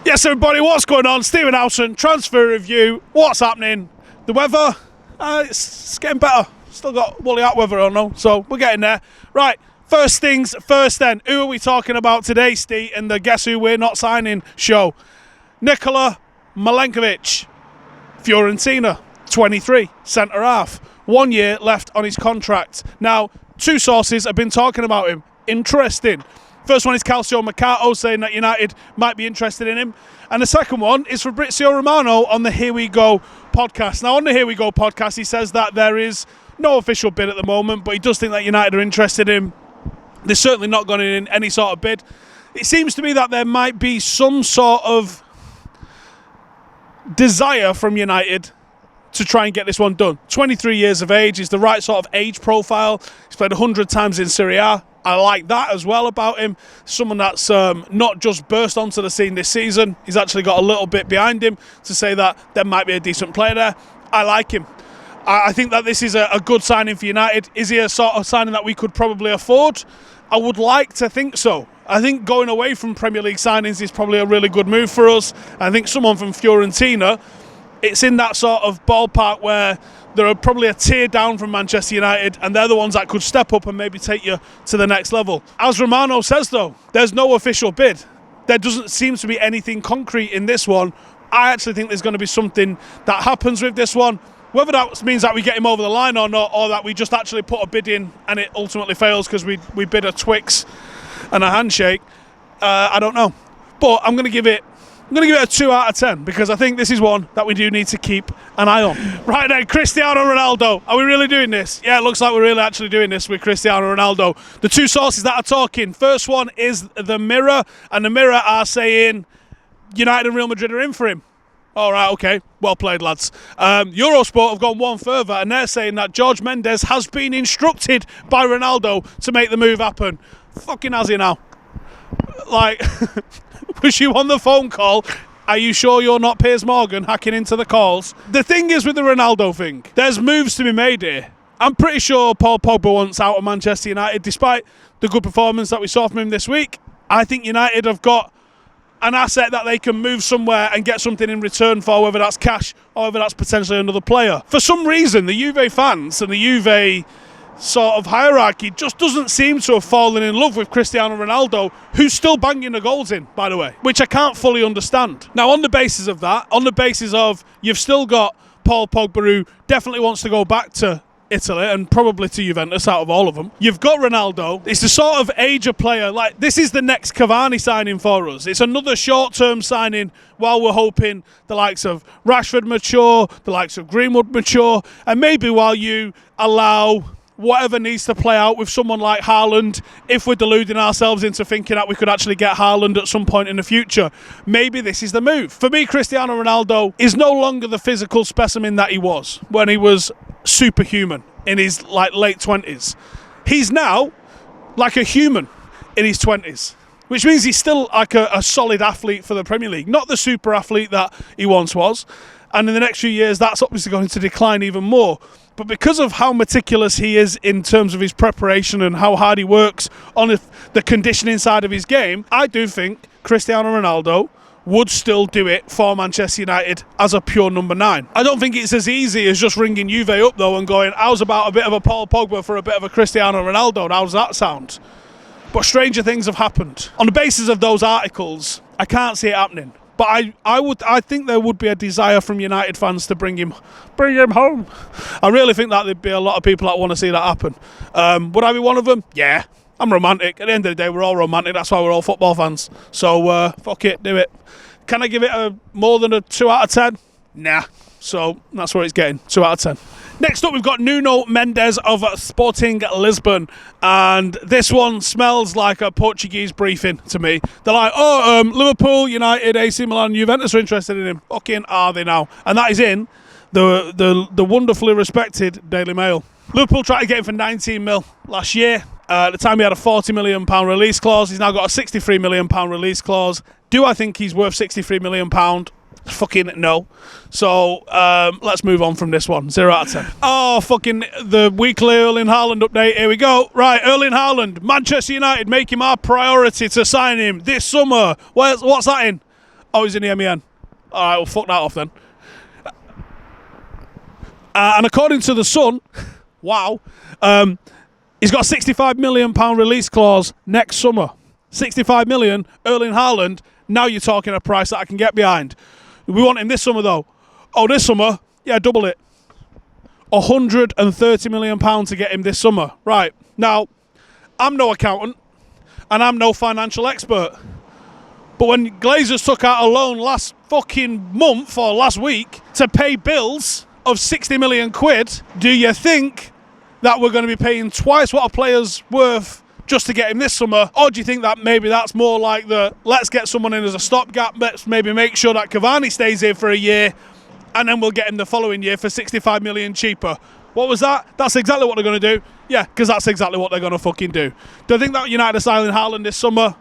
Yes, everybody, what's going on? Stephen Howson, transfer review. What's happening? The weather, it's getting better. Still got woolly hot weather, I don't know, so we're getting there. Right, first things first then. Who are we talking about today, Steve, in the Guess Who We're Not Signing show? Nikola Milenkovic, Fiorentina, 23, centre-half. 1 year left on his contract. Now, two sources have been talking about him. Interesting. First one is Calcio Mercato saying that United might be interested in him. And the second one is Fabrizio Romano on the Here We Go podcast. Now, on the Here We Go podcast, he says that there is no official bid at the moment, but he does think that United are interested in him. They're certainly not going in any sort of bid. It seems to me that there might be some sort of desire from United to try and get this one done. 23 years of age is the right sort of age profile. He's played 100 times in Serie A. I like that as well about him. Someone that's not just burst onto the scene this season. He's actually got a little bit behind him to say that there might be a decent player there. I like him. I think that this is a good signing for United. Is he a sort of signing that we could probably afford? I would like to think so. I think going away from Premier League signings is probably a really good move for us. I think someone from Fiorentina, it's in that sort of ballpark where they're probably a tier down from Manchester United, and they're the ones that could step up and maybe take you to the next level. As Romano says, though, there's no official bid. There doesn't seem to be anything concrete in this one. I actually think there's going to be something that happens with this one. Whether that means that we get him over the line or not, or that we just actually put a bid in and it ultimately fails because we bid a Twix and a handshake, I don't know. But I'm going to give it a 2 out of 10 because I think this is one that we do need to keep an eye on. Right then, Cristiano Ronaldo. Are we really doing this? Yeah, it looks like we're really actually doing this with Cristiano Ronaldo. The two sources that are talking. First one is the Mirror, and the Mirror are saying United and Real Madrid are in for him. All right, okay. Well played, lads. Eurosport have gone one further, and they're saying that George Mendes has been instructed by Ronaldo to make the move happen. Fucking has he now? Like, was you on the phone call? Are you sure you're not Piers Morgan hacking into the calls? The thing is with the Ronaldo thing, there's moves to be made here. I'm pretty sure Paul Pogba wants out of Manchester United, despite the good performance that we saw from him this week. I think United have got an asset that they can move somewhere and get something in return for, whether that's cash or whether that's potentially another player. For some reason, the Juve fans and the Juve sort of hierarchy just doesn't seem to have fallen in love with Cristiano Ronaldo, who's still banging the goals in, by the way, which I can't fully understand. Now, on the basis of that, on the basis of you've still got Paul Pogba, who definitely wants to go back to Italy and probably to Juventus out of all of them. You've got Ronaldo. It's the sort of age of player, like this is the next Cavani signing for us. It's another short-term signing while we're hoping the likes of Rashford mature, the likes of Greenwood mature, and maybe while you allow whatever needs to play out with someone like Haaland, if we're deluding ourselves into thinking that we could actually get Haaland at some point in the future, maybe this is the move. For me, Cristiano Ronaldo is no longer the physical specimen that he was when he was superhuman in his late 20s. He's now like a human in his 20s, which means he's still like a solid athlete for the Premier League, not the super athlete that he once was. And in the next few years, that's obviously going to decline even more. But because of how meticulous he is in terms of his preparation and how hard he works on the conditioning side of his game, I do think Cristiano Ronaldo would still do it for Manchester United as a pure number 9. I don't think it's as easy as just ringing Juve up, though, and going, how's about a bit of a Paul Pogba for a bit of a Cristiano Ronaldo? How does that sound? But stranger things have happened. On the basis of those articles, I can't see it happening. But I think there would be a desire from United fans to bring him home. I really think that there'd be a lot of people that want to see that happen. Would I be one of them? Yeah. I'm romantic. At the end of the day, we're all romantic. That's why we're all football fans. So, fuck it, do it. Can I give it more than a 2 out of 10? Nah. So, that's where it's getting. 2 out of 10. Next up, we've got Nuno Mendes of Sporting Lisbon, and this one smells like a Portuguese briefing to me. They're like, Liverpool, United, AC Milan, Juventus are interested in him. Fucking are they now? And that is in the wonderfully respected Daily Mail. Liverpool tried to get him for 19 mil last year. At the time, he had a £40 million release clause. He's now got a £63 million release clause. Do I think he's worth £63 million? Fucking no. So let's move on from this one. 0 out of 10. Oh, fucking the weekly Erling Haaland update. Here we go. Right, Erling Haaland. Manchester United make him our priority to sign him this summer. What's that in? Oh, he's in the MEN. All right, well, fuck that off then. And according to The Sun, wow, he's got a £65 million release clause next summer. 65 million, Erling Haaland. Now you're talking a price that I can get behind. We want him this summer, though. Oh, this summer? Yeah, double it. £130 million to get him this summer. Right, now, I'm no accountant, and I'm no financial expert. But when Glazers took out a loan last fucking month, or last week, to pay bills of 60 million quid, do you think that we're going to be paying twice what a player's worth just to get him this summer? Or do you think that maybe that's more like the, let's get someone in as a stopgap, let's maybe make sure that Cavani stays here for a year, and then we'll get him the following year for 65 million cheaper? What was that? That's exactly what they're going to do. Yeah, because that's exactly what they're going to fucking do. Do I think that United are signing Haaland this summer?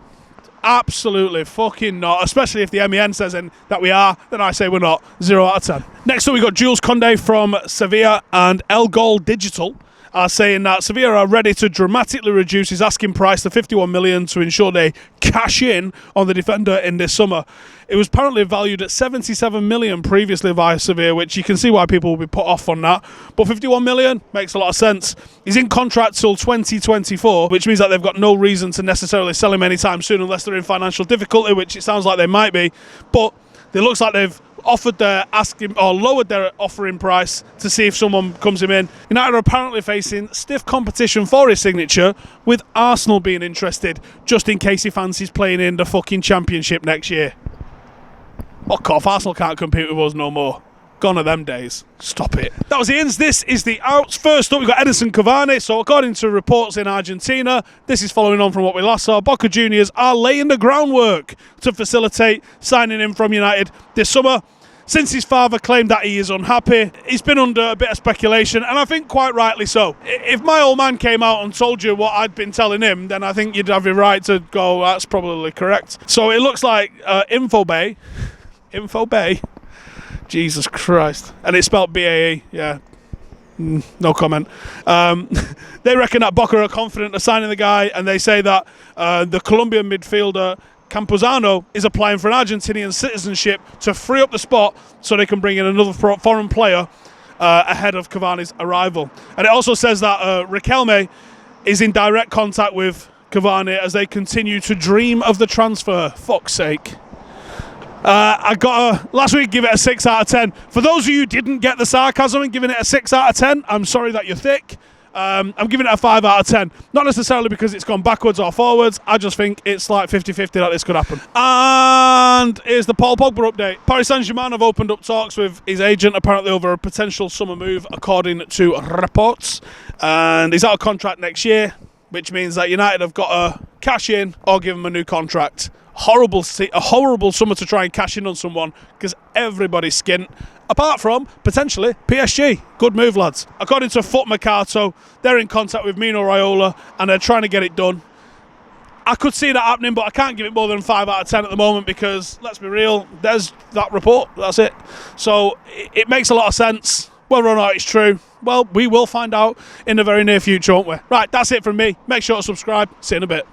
Absolutely fucking not. Especially if the MEN says that we are, then I say we're not. 0 out of 10. Next up, we got Jules Koundé from Sevilla, and El Gol Digital are saying that Sevilla are ready to dramatically reduce his asking price to 51 million to ensure they cash in on the defender in this summer. It was apparently valued at 77 million previously via Sevilla, which you can see why people will be put off on that. But 51 million makes a lot of sense. He's in contract till 2024, which means that they've got no reason to necessarily sell him anytime soon unless they're in financial difficulty, which it sounds like they might be. But it looks like they've offered their asking or lowered their offering price to see if someone comes him in. United are apparently facing stiff competition for his signature, with Arsenal being interested just in case he fancies playing in the fucking Championship next year. Fuck off, Arsenal can't compete with us no more. Gone are them days. Stop it. That was the ins. This is the outs. First up, we've got Edison Cavani. So according to reports in Argentina, this is following on from what we last saw. Boca Juniors are laying the groundwork to facilitate signing him from United this summer. Since his father claimed that he is unhappy, he's been under a bit of speculation, and I think quite rightly so. If my old man came out and told you what I'd been telling him, then I think you'd have your right to go, that's probably correct. So it looks like Info Bay, Jesus Christ, and it's spelled BAE, yeah. No comment. They reckon that Boca are confident of signing the guy, and they say that the Colombian midfielder Campuzano is applying for an Argentinian citizenship to free up the spot so they can bring in another foreign player ahead of Cavani's arrival. And it also says that Riquelme is in direct contact with Cavani as they continue to dream of the transfer. Fuck's sake. I got last week give it a 6 out of 10. For those of you who didn't get the sarcasm and giving it a 6 out of 10, I'm sorry that you're thick. I'm giving it a 5 out of 10. Not necessarily because it's gone backwards or forwards. I just think it's like 50-50 that this could happen. And here's the Paul Pogba update. Paris Saint-Germain have opened up talks with his agent, apparently over a potential summer move, according to reports. And he's out of contract next year, which means that United have got to cash in or give him a new contract. A horrible summer to try and cash in on someone because everybody's skint, apart from potentially PSG. Good move, lads. According to Foot Mercato, they're in contact with Mino Raiola and they're trying to get it done. I could see that happening, but I can't give it more than 5 out of 10 at the moment because, let's be real, there's that report. That's it. So it makes a lot of sense. Whether or not it's true, well, we will find out in the very near future, won't we? Right, that's it from me. Make sure to subscribe. See you in a bit.